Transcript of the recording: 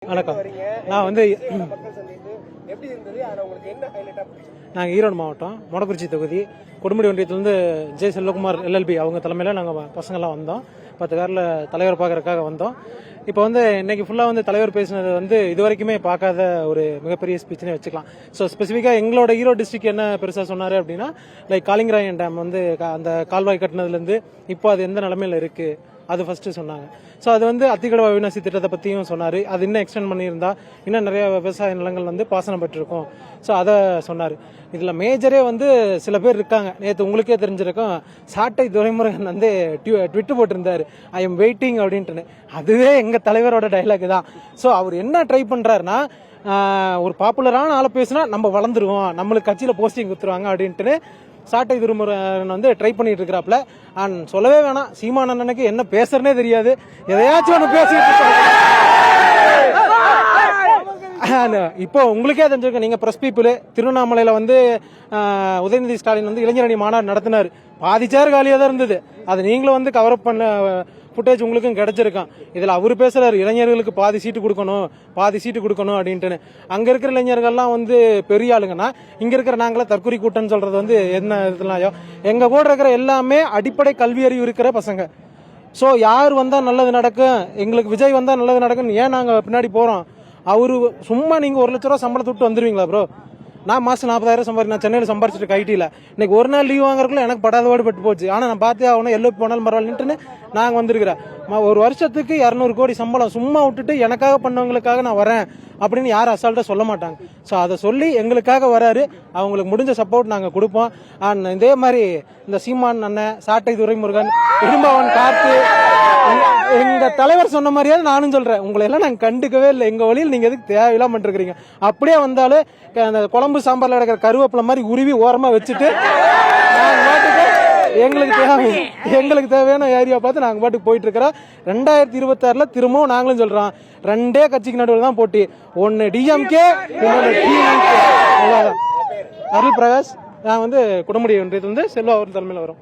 வணக்கம். நான் வந்து நாங்கள் ஈரோடு மாவட்டம் மொடக்குறிச்சி தொகுதி கொடுமுடி ஒன்றியத்திலேருந்து ஜே செல்வகுமார் எல்எல்பி அவங்க தலைமையில் நாங்கள் பசங்கள்லாம் வந்தோம். 10 காரில் தலைவர் பார்க்கறதுக்காக வந்தோம். இப்போ வந்து இன்னைக்கு ஃபுல்லாக வந்து தலைவர் பேசினது வந்து இது வரைக்குமே பார்க்காத ஒரு மிகப்பெரிய ஸ்பீச்னே வச்சுக்கலாம். ஸோ ஸ்பெசிஃபிக்காக எங்களோட ஈரோடு டிஸ்ட்ரிக்ட் என்ன பெருசாக சொன்னார் அப்படின்னா, லைக் காலிங்கராயன் டேம் வந்து அந்த கால்வாய் கட்டினதுலேருந்து இப்போ அது எந்த நிலமையில் இருக்குது அது ஃபர்ஸ்ட் சொன்னாங்க. ஸோ அது வந்து அத்திக்கடவு அவிநாசி திட்டத்தை பற்றியும் சொன்னார். அது இன்னும் எக்ஸ்டெண்ட் பண்ணியிருந்தா இன்னும் நிறைய விவசாய நிலங்கள் வந்து பாசனம் பெற்றிருக்கும். ஸோ அதை சொன்னார். இதில் மேஜரே வந்து சில பேர் இருக்காங்க. நேற்று உங்களுக்கே தெரிஞ்சிருக்கும், சாட்டை துரைமுருகன் வந்து ட்விட்டு போட்டிருந்தார், ஐ எம் வெயிட்டிங் அப்படின்ட்டு. அதுவே எங்கள் தலைவரோட டைலாக் தான். ஸோ அவர் என்ன ட்ரை பண்ணுறாருன்னா, ஒரு பாப்புலரான ஆளை பேசினா நம்ம வளர்ந்துருவோம், நம்மளுக்கு கட்சியில் போஸ்டிங் கொடுத்துருவாங்க அப்படின்ட்டு சாட்டை துரைமுருகன் வந்து ட்ரை பண்ணிட்டு இருக்கிறாப்ல. அண்ட் சொல்லவே வேணாம், சீமான் அண்ணனுக்கு என்ன பேசுறனே தெரியாது, எதையாச்சும் ஒன்று பேசிட்டு இப்போ உங்களுக்கே தெரிஞ்சிருக்க. நீங்க பிரஸ் பீப்புள் திருவண்ணாமலையில வந்து உதயநிதி ஸ்டாலின் வந்து இளைஞரணி மாநாடு நடத்தினார். பாதி சேர் காலியாக தான் இருந்தது. அது நீங்களும் வந்து கவர் அப் பண்ண ஃபுட்டேஜ் உங்களுக்கும் கிடைச்சிருக்கான். இதில் அவர் பேசுறாரு, இளைஞர்களுக்கு பாதி சீட்டு கொடுக்கணும் அப்படின்ட்டு. அங்க இருக்கிற இளைஞர்கள்லாம் வந்து பெரிய ஆளுங்கன்னா, இங்க இருக்கிற நாங்கள தற்கொலை கூட்டம்னு சொல்றது வந்து என்ன இதெல்லாம். எங்க கூட இருக்கிற எல்லாமே அடிப்படை கல்வி அறிவு இருக்கிற பசங்க. ஸோ யார் வந்தா நல்லது நடக்கும், எங்களுக்கு விஜய் வந்தா நல்லது நடக்கும் ஏன் நாங்க பின்னாடி போறோம். அவரு சும்மா நீங்க 1 லட்ச ரூபா சம்பளத்தை விட்டு வந்துருவீங்களா ப்ரோ? நான் மாசம் 40,000 சம்பாதிக்கிறேன். நான் சென்னையில் சம்பாரிச்சிட்டு ஐடியில் இன்னைக்கு ஒரு நாள் லீவ் வாங்குறதுக்குள்ள எனக்கு படாதபாடு பட்டு போச்சு. ஆனால் நான் பார்த்தே ஆகணும், எல்லோ போனாலும் பரவாயில்லைன்ட்டு நாங்கள் வந்திருக்கிறேன். ஒரு வருஷத்துக்கு 200 கோடி சம்பளம் சும்மா விட்டுட்டு எனக்காக பண்ணவங்களுக்காக நான் வரேன் அப்படின்னு யாரும் அசால்ட்டா சொல்ல மாட்டாங்க. ஸோ அதை சொல்லி எங்களுக்காக வராரு. அவங்களுக்கு முடிஞ்ச சப்போர்ட் நாங்கள் கொடுப்போம். அண்ட் இதே மாதிரி இந்த சீமான் அண்ணன், சாட்டை துரைமுருகன், இடும்பவன் காத்து, எங்க தலைவர் சொன்ன மாதிரியாவது நானும் சொல்றேன், உங்களை எல்லாம் நாங்க கண்டுக்கவே இல்லை. எங்க வழியில் நீங்க எதுக்கு தேவையில்லாம பண்ணிருக்கீங்க. அப்படியே வந்தாலும் அந்த குழம்பு சாம்பார்ல கிடக்கிற கருவேப்பிலை மாதிரி உருவி ஓரமா வச்சுட்டு எங்களுக்கு தேவையான ஏரியா பார்த்து நாங்க பாட்டுக்கு போயிட்டு இருக்கிறோம். 2026 திரும்பவும் நாங்களும் சொல்றோம், 2 கட்சிக்கு நடுவில் தான் போட்டி. ஒன்னு டிஎம்கே, இன்னொன்னு டிஎம்கே. அருள் பிரகாஷ். நான் வந்து குடமுடி ஒன்றியத்துல இருந்து செல்வா அவர் தலைமையில் வரோம்.